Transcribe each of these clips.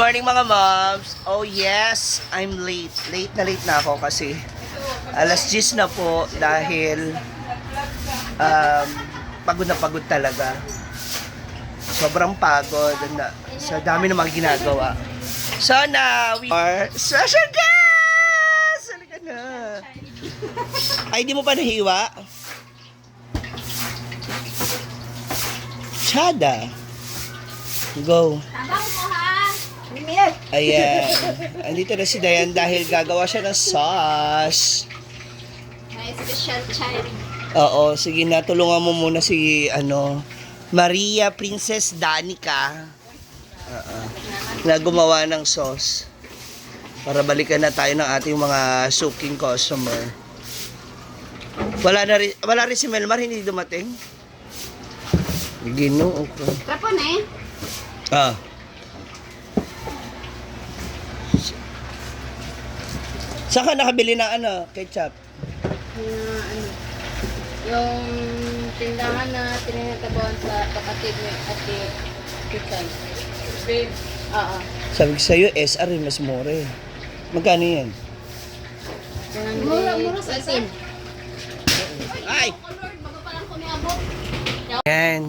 morning mga moms. Oh yes, I'm late. Late na ako kasi alas 10 na po dahil pagod na pagod talaga. Sobrang pagod sa dami na mga ginagawa. So now we are special guest! Halika na. Ay, di mo pa nahiwa? Chada. Go. Tabang mo ha! Ayan. Andito na si Dayan dahil gagawa siya ng sauce. May special child. Oo, sige na. Tulungan mo muna si, Maria Princess Danica. Na gumawa ng sauce. Para balikan na tayo ng ating mga suking customer. Wala rin si Melmar, hindi dumating. Ginoo ko. Trapon eh. Ah. Saan ka nakabili ng ketchup? Yung tindahan na tinatabuan sa kapatid ni Ate Kikan. Babe. Oo. Sabi ko sa'yo, SR yung mas more. Magkano yan? Mura sa atin. Ay! Bago pa lang ko niabot. Yan.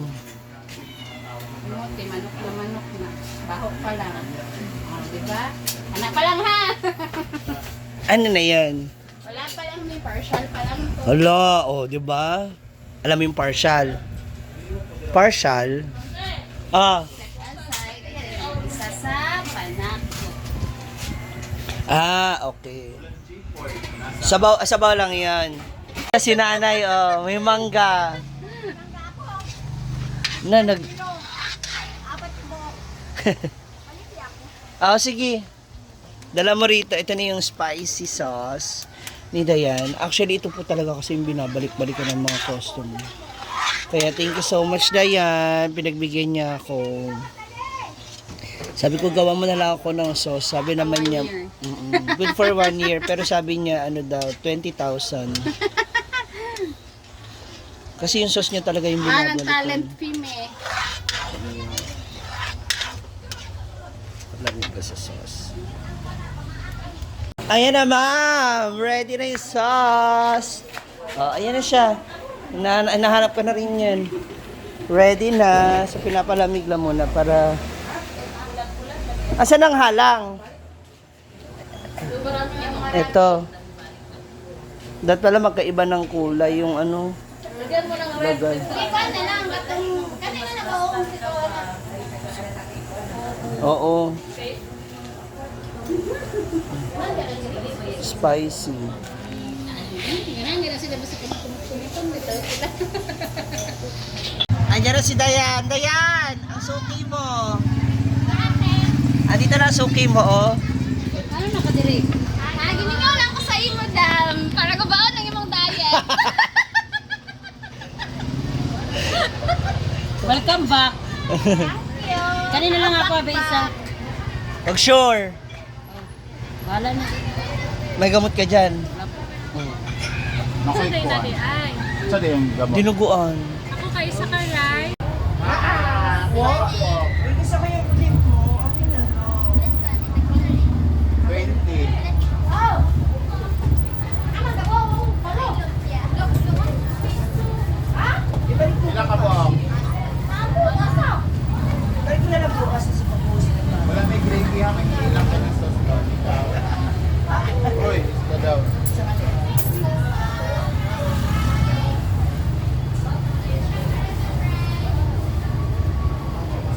Manok na. Baho pa lang. Diba? Anak pa lang ha! Ano na yan? Wala pa lang, may partial pa lang to. Hala, diba? Alam mo yung partial? Partial? Ah. Isa sa panak. Okay. Sabaw lang yan. Si nanay, may mangga. Sige. Dala mo rito. Ito na yung spicy sauce ni Dayan. Actually, ito po talaga kasi yung binabalik-balikan ng mga customer. Kaya thank you so much, Dayan. Pinagbigyan niya ako. Sabi ko, gawa mo na lang ako ng sauce. Sabi naman niya, good for 1 year. Pero sabi niya, 20,000. Kasi yung sauce niya talaga yung binabalik. Ng talent film eh. Lamig ka sa sauce. Ayan na, ma'am. Ready na yung sauce. Ayan na siya. Nahanap ka na rin yan. Ready na. So, pinapalamig lang muna para... Asan ang halang? Ito. Dapat pala magkaiba ng kulay yung Lagyan mo ng lagay. Ipan na lang. Kanina na ba ako si Oo. Spicy. Hindi na sila basta kumukumitong dito. Andiyan na si Dayan. Dayan! Ang suki mo. Andito na ang suki mo, Ano nakadiri? Giningaw lang ko sa imo, dam. Para ko baon ng imong diet. Welcome back. Kanina lang ako, Abisa. Pag sure. Wala na. May gamot ka dyan. Nakoy ko. Sa yung gamot. Dinuguan. Ako kayo sa karay. Gusto ko yung clip mo. Okay na. 20. Ilan ka po? Balik ko na lang bukas sa pag-post naman. Wala may gravy ha, may ilang ka ng sauce doon. Uy, isa daw.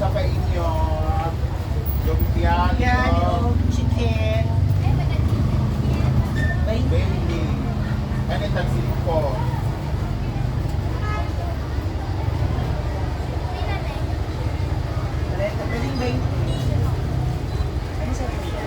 Sa pa inyo, lumpian, Yan yung chicken. 20. Anytime po. Pwedeng 20. Ano sabi niya?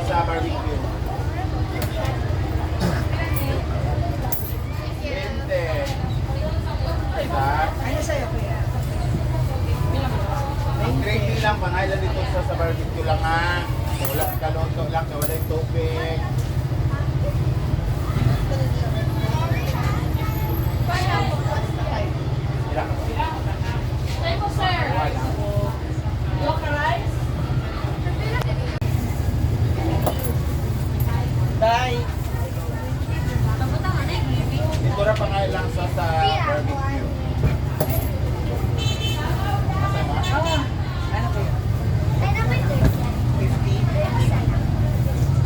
sa barbecue. 20. Diba? Ano sa'yo, kuya? Ang gravy lang, pangailan dito sa barbecue lang ha. Wala kaloto lang, wala yung tubig. Thank you, sir. Bye! Ito na pangailan sa barbecue. Masama? Ano kuya? 50?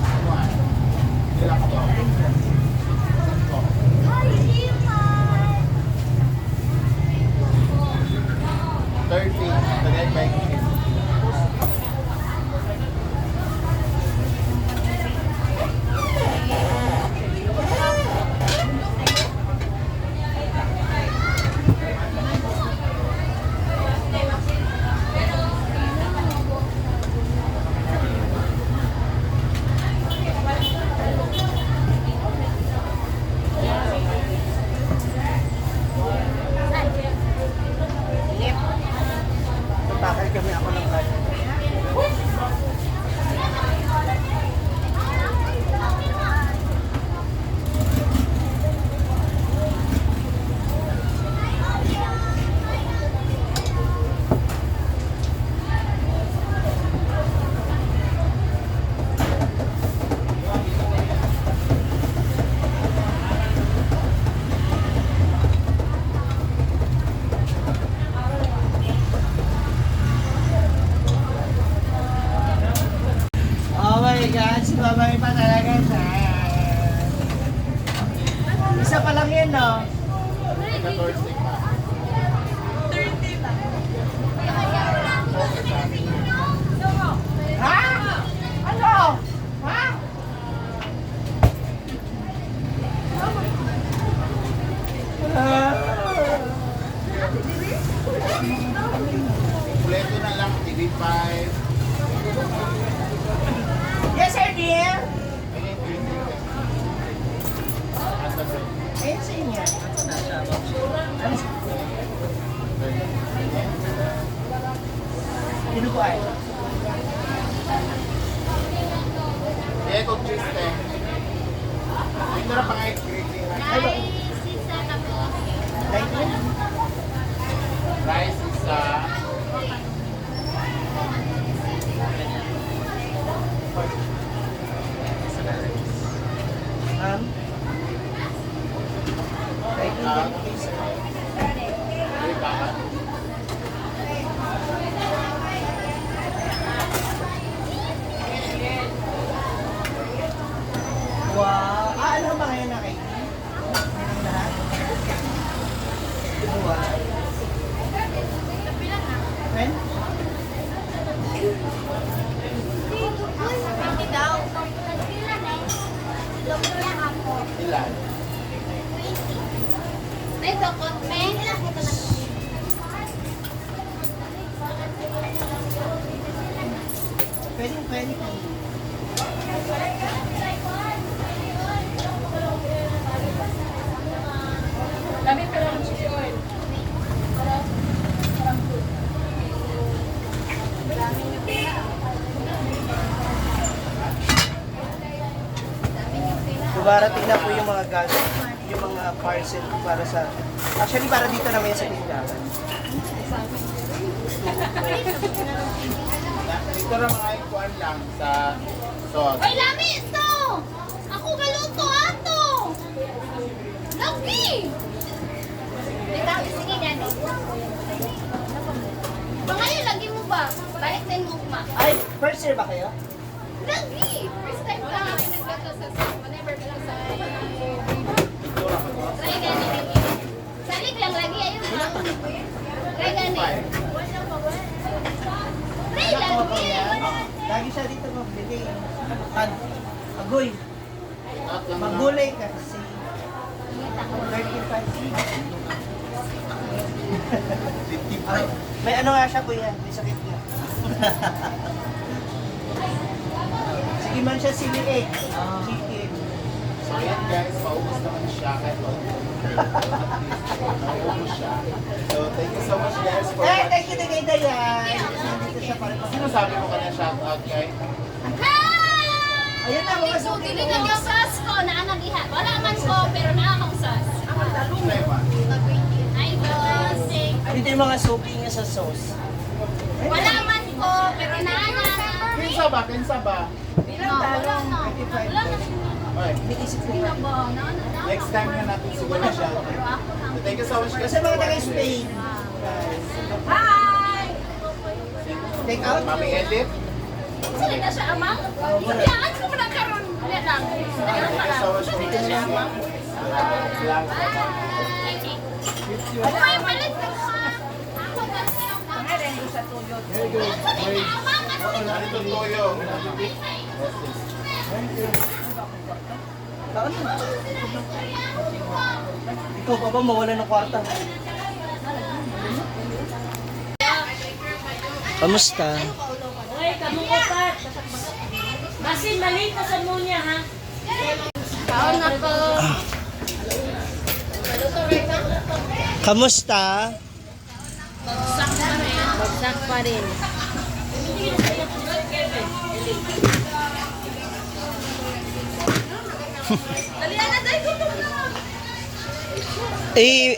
Ano ah? Ilang to? Ito. 30. Tagay by 50. Bakit kami ako ng kanya? Oh my God, si Babay pa talaga siya. Isa pa lang yun, no? 14 pa. Ha? Ano? Ha? Kuleto na lang, TV5. Yes, sir, dear. Ayun, 20. Nasa break. Ayun sa inyo. Ano sa Sino po ay? Eh, kung chiste. Ito na pang gravy. Like yun? Rice isa. Like yun? Ay, bakit? Wow. Ano ba ngayon na kayo? Meron lahat? Dua. When? Ilan? May dokot, may. Pwede. Dami pa lang chili oil. Darating na po yung mga gadget, yung mga parcel para sa... Actually, para dito naman sa tindahan. Ito na mga ikuan lang sa sauce. Oy, lami ito! Ako galuto ato! Lagi! Sige, Dani. Bangayon, lagi mo ba? Balik din mo ma. Ay, first year ba kayo? Lagi! First time lang ako naggato sa whenever ka lang sa... Try gani lagi. Salig lang lagi, ayun ha. Try gani. Try lagi. Lagi siya dito magbili. Agoy. Magulay ka kasi. 35. Ay, may ano nga siya kuya, may sakit nga. Sige, man siya siliig. Chicken. So yan guys, maubos naman siya kahit maubos siya. So thank you so much guys for Eh, thank you kay Dayan. Nandito siya pa rin. Sino sabi mo kanya shoutout kay? Ayan na, mga So, dili na yung sas ko na anang iha. Wala man ko, pero naamang sas. Sulaiman. Ay, bossing. Dito yung mga soapy niya sa sauce. Wala man ko, pero naamang. Kinsa ba? Kinsa ba? No, wala na. Wala na. Okay. Hindi na ba? Next time na natin siguro siya. Pero ako lang. Thank you so much guys. Kasi mga taga Spain. Hi! Take out. Mami Edith. Sila na siya amang? Yan, ko mo na karon. Yan lang. Thank you so much for listening. Salamat. Ano ba yung palit ko ha? Ako ba siya? Very good. Great. Narito toyo. Ikaw pa ba mawala ng kwarta? Kamusta? Uy, kamukupat. Basin, maliit na sa munya, ha? Kaon na ko. Kamusta? Bagsak pa rin. Dalihan na tayo dito na. Eh,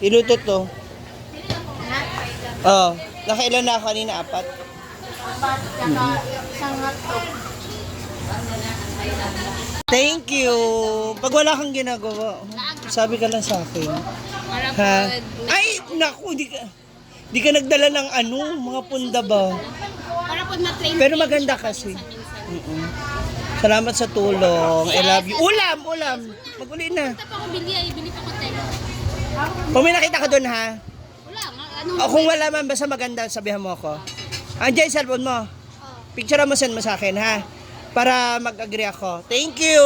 iluto to. Oh, nakailan na ako kanina? 4? Thank you. Pag wala kang ginagawa, sabi ka lang sa akin. Ha? Ay, naku, di ka nagdala ng ano, mga punda ba? Para po na-train. Pero maganda kasi. Salamat sa tulong. I love you. Ulam. Mag-uli na. Ito pa ko bili pa ko tayo. Kung may nakita ka doon, ha? Wala nga. Anong O kung wala man, basta maganda, sabihan mo ako. Andiyan yung cellphone mo. Picture mo, send mo sa akin, ha? Para mag-agree ako. Thank you!